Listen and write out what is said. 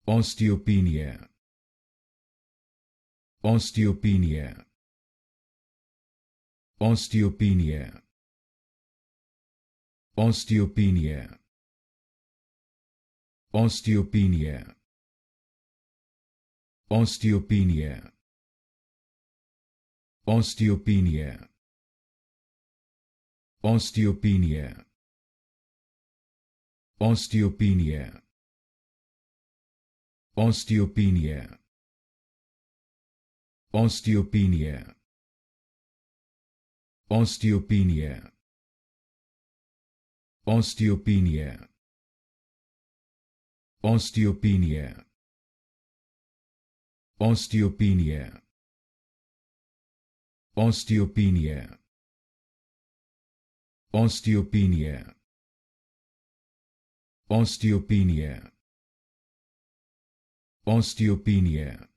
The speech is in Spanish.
Osteopenia. Osteopenia. Osteopenia. Osteopenia. Osteopenia. Osteopenia. Osteopenia. Osteopenia. Osteopenia. Osteopenia. Osteopenia. Osteopenia. Osteopenia. Osteopenia. Osteopenia. Osteopenia. Osteopenia. Osteopenia. Osteopenia.